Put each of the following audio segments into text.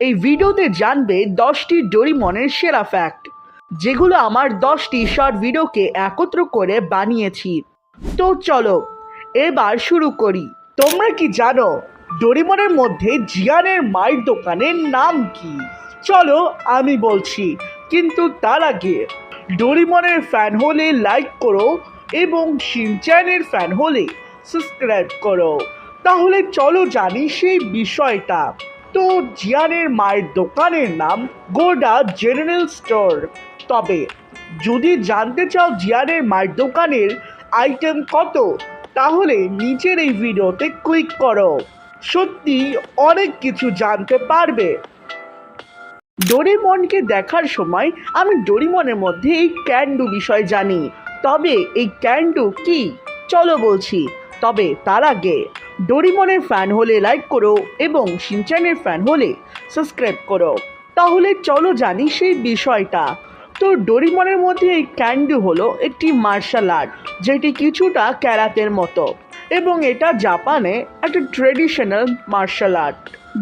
এই ভিডিওতে জানবে 10টি ডোরিমনের সেরা ফ্যাক্ট, যেগুলো আমার 10টি শর্ট ভিডিওকে একত্র করে বানিয়েছি। তো চলো এবার শুরু করি। তোমরা কি জানো ডোরিমনের মধ্যে জিয়ানের মায়ের দোকানের নাম কি? চলো আমি বলছি, কিন্তু তার আগে ডোরিমনের ফ্যান হলে লাইক করো এবং শিনচ্যানের ফ্যান হলে সাবস্ক্রাইব করো। তাহলে চলো জানি সেই বিষয়টা। তো জিয়ানের মায়ের দোকানের নাম গোডা জেনারেল স্টোর। তবে যদি জানতে চাও জিয়ানের মায়ের দোকানের আইটেম কত, তাহলে নিচের এই ভিডিওতে ক্লিক করো। সত্যি অনেক কিছু জানতে পারবে। ডোরিমনকে দেখার সময় আমি ডোরিমনের মধ্যে এই ক্যান্ডু বিষয় জানি। তবে এই ক্যান্ডু কি, চলো বলছি। তবে তার আগে ডোরিমনের ফ্যান হলে লাইক করো এবং শিনচ্যানের ফ্যান হলে সাবস্ক্রাইব করো। তাহলে চলো জানি সেই বিষয়টা। তো ডোরিমনের মধ্যে এই ক্যান্ডু হলো একটি মার্শাল আর্ট, যেটি কিছুটা ক্যারাতের মতো, এবং এটা জাপানে একটা ট্রেডিশনাল মার্শাল আর্ট।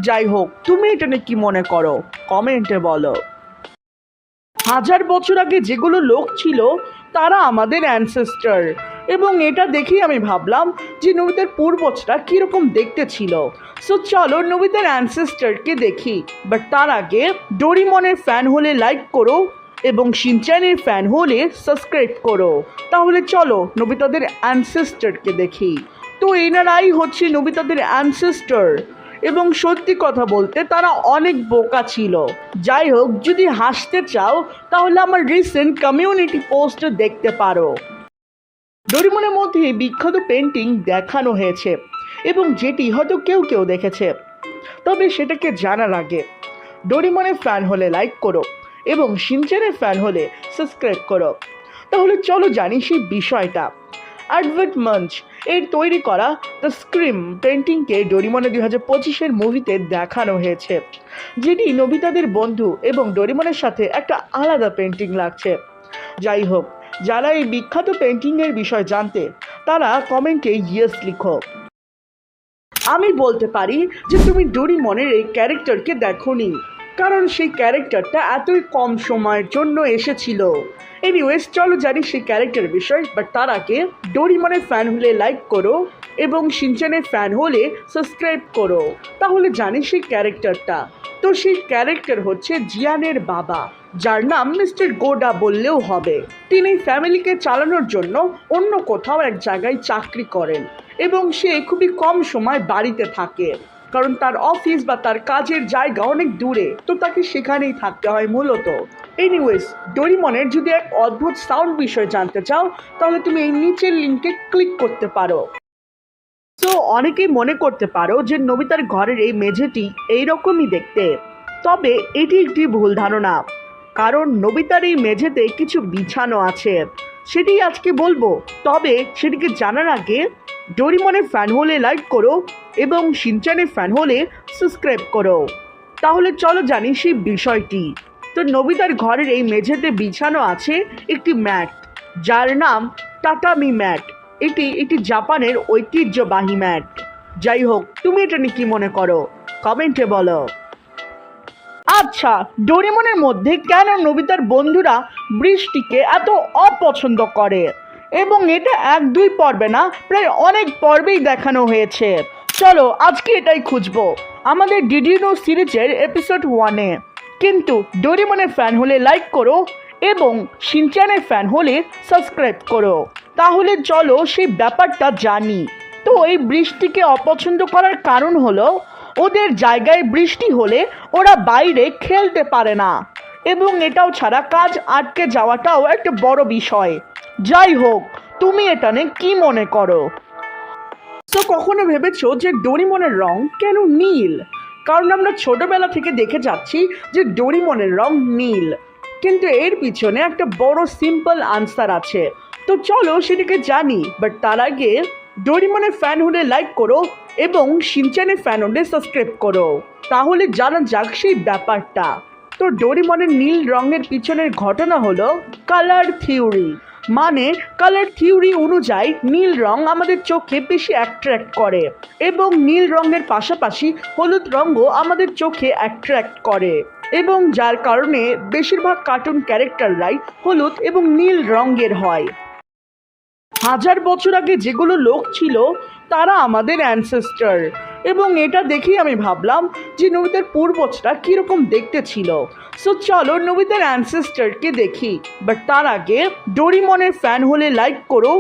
যাই হোক, তুমি এটা নিয়ে কি মনে করো কমেন্টে বলো। হাজার বছর আগে যেগুলো লোক ছিল তারা আমাদের অ্যানসেস্টার, এবং এটা দেখেই আমি ভাবলাম যে নবিতার পূর্বজরা কীরকম দেখতে ছিল। সো চলো নবিতার অ্যানসেস্টারকে দেখি। বাট তার আগে ডোরিমনের ফ্যান হলে লাইক করো এবং শিনচ্যানের ফ্যান হলে সাবস্ক্রাইব করো। তাহলে চলো নবিতাদের অ্যানসেস্টারকে দেখি। তো এনারাই হচ্ছে নবিতাদের অ্যানসেস্টার, এবং সত্যি কথা বলতে তারা অনেক বোকা ছিল। যাই হোক, যদি হাসতে চাও তাহলে আমার রিসেন্ট কমিউনিটি পোস্ট দেখতে পারো। ডোরিমনের মধ্যে বিখ্যাত পেন্টিং দেখানো হয়েছে, এবং যেটি হয়তো কেউ কেউ দেখেছে। তবে সেটাকে জানার আগে ডোরিমনের ফ্যান হলে লাইক করো এবং শিনচ্যানের ফ্যান হলে সাবস্ক্রাইব করো। তাহলে চলো জানি সেই বিষয়টা। অ্যাডভার্ট মাঞ্চ এর তৈরি করা দ্য স্ক্রিম পেন্টিংকে ডোরিমনের 2025-এর মুভিতে দেখানো হয়েছে, যেটি নোবিতাদের বন্ধু এবং ডোরিমনের সাথে একটা আলাদা পেন্টিং লাগছে। যাই হোক, যারা এই বিখ্যাত পেন্টিংয়ের বিষয় জানতে তারা কমেন্টে ইয়েস লিখো। আমি বলতে পারি যে তুমি ডোরিমনের এই ক্যারেক্টারকে দেখোনি, কারণ সেই ক্যারেক্টারটা এতই কম সময়ের জন্য এসেছিল। এনিওয়েজ, চলো জানি সেই ক্যারেক্টারের বিষয়। বাট তার আগে ডোরিমনের ফ্যান হলে লাইক করো এবং শিনচ্যানের ফ্যান হলে সাবস্ক্রাইব করো। তাহলে জানি সেই ক্যারেক্টারটা। তো সেই ক্যারেক্টার হচ্ছে জিয়ানের বাবা, যার নাম মিস্টার গোডা বললেও হবে। তিনি ফ্যামিলিকে চালানোর জন্য অন্য কোথাও এক জায়গায় চাকরি করেন, এবং সে খুবই কম সময় বাড়িতে থাকে, কারণ তার অফিস বা তার কাজের জায়গা অনেক দূরে। তো তাকে সেখানেই থাকতে হয় মূলত। এনিওয়েজ, ডোরিমনের যদি এক অদ্ভুত সাউন্ড বিষয় জানতে চাও তাহলে তুমি এই নিচের লিঙ্কে ক্লিক করতে পারো। তো অনেকেই মনে করতে পারো যে নোবিতার ঘরের এই মেঝেটি এইরকমই দেখতে। তবে এটি একটি ভুল ধারণা, কারণ নোবিতার এই মেঝেতে কিছু বিছানো আছে, সেটি আজকে বলবো। তবে সেটিকে জানার আগে ডোরিমনের ফ্যান হলে লাইক করো এবং শিনচ্যানের ফ্যান হলে সাবস্ক্রাইব করো। তাহলে চলো জানি সেই বিষয়টি। তো নোবিতার ঘরের এই মেঝেতে বিছানো আছে একটি ম্যাট, যার নাম টাটামি ম্যাট। এটি একটি জাপানের ঐতিহ্যবাহী ম্যাট। যাই হোক, তুমি এটা নিয়ে কি মনে করো কমেন্টে বলো। আচ্ছা, ডোরিমনের মধ্যে কেন নোবিতার বন্ধুরা বৃষ্টিকে এত অপছন্দ করে? এবং এটা 1-2 পর্বে না, প্রায় অনেক পর্বেই দেখানো হয়েছে। চলো আজকে এটাই খুঁজবো আমাদের ডিডিনো সিরিজের এপিসোড 1-এ। কিন্তু ডোরিমনের ফ্যান হলে লাইক করো এবং শিনচ্যানের ফ্যান হলে সাবস্ক্রাইব করো। তাহলে চলো সেই ব্যাপারটা জানি। তো এই বৃষ্টিকে অপছন্দ করার কারণ হলো ওদের জায়গায় বৃষ্টি হলে ওরা বাইরে খেলতে পারে না, এবং এটাও ছাড়া কাজ আটকে যাওয়াটাও একটা বড় বিষয়। যাই হোক, তুমি এটা নিয়ে কি মনে করো? তো কখনো ভেবেছো যে ডোরিমনের রং কেন নীল? কারণ আমরা ছোটবেলা থেকে দেখে যাচ্ছি যে ডোরিমনের রং নীল, কিন্তু এর পিছনে একটা বড় সিম্পল আনসার আছে। তো চলো সেটাকে জানি। বাট তার আগে ডোরিমনের ফ্যান হলে লাইক করো এবং শিনচ্যানের ফ্যান হলে সাবস্ক্রাইব করো। তাহলে জানা যাক সেই ব্যাপারটা। তো ডোরিমনের নীল রঙের পিছনের ঘটনা হলো কালার থিওরি, মানে কালার থিওরি অনুযায়ী নীল রং আমাদের চোখে বেশি অ্যাট্রাক্ট করে এবং নীল রঙের পাশাপাশি হলুদ রঙও আমাদের চোখে অ্যাট্রাক্ট করে এবং যার কারণে বেশিরভাগ কার্টুন ক্যারেক্টাররাই হলুদ এবং নীল রঙের হয়। হাজার বছর আগে যেগুলো লোক ছিল তারা আমাদের অ্যানসেস্টার, এবং এটা দেখেই আমি ভাবলাম যে নবিতার পূর্বজরা কীরকম দেখতে ছিল। সো চলো নবিতার অ্যানসেস্টারকে দেখি, বাট তার আগে ডোরিমনের ফ্যান হলে লাইক করো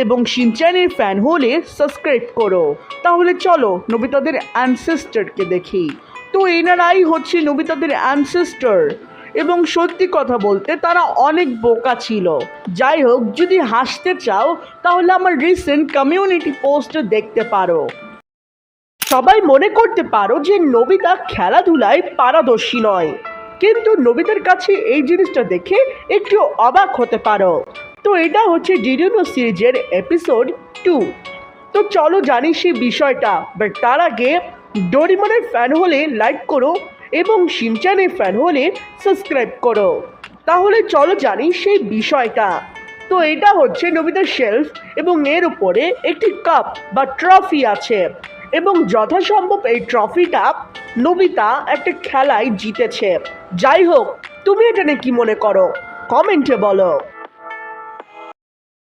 এবং শিনচ্যানের ফ্যান হলে সাবস্ক্রাইব করো। তাহলে চলো নবিতাদের অ্যানসেস্টারকে দেখি। তো এনারাই হচ্ছে নবিতাদের অ্যানসেস্টার, এবং সত্যি কথা বলতে তারা অনেক বোকা ছিল। যাই হোক, যদি হাসতে চাও তাহলে আমার রিসেন্ট কমিউনিটি পোস্ট দেখতে পারো। সবাই মনে করতে পারো যে নবিতা খেলাধুলায় পারদর্শী নয়, কিন্তু নবিতার কাছে এই জিনিসটা দেখে একটু অবাক হতে পারো। তো এটা হচ্ছে ডিডিনো সিরিজের এপিসোড 2। তো চলো জানি সেই বিষয়টা, বাট তার আগে ডোরিমনের ফ্যান হলে লাইক করো এবং শিনচ্যানের ফ্যান হলে সাবস্ক্রাইব করো। তাহলে চলো জানি সেই বিষয়টা। তো এটা হচ্ছে নবিতার শেলফ এবং এর উপরে একটি কাপ বা ট্রফি আছে, এবং যথাসম্ভব এই ট্রফিটা নবিতা একটা খেলায় জিতেছে। যাই হোক, তুমি এটা নিয়ে কি মনে করো কমেন্টে বলো।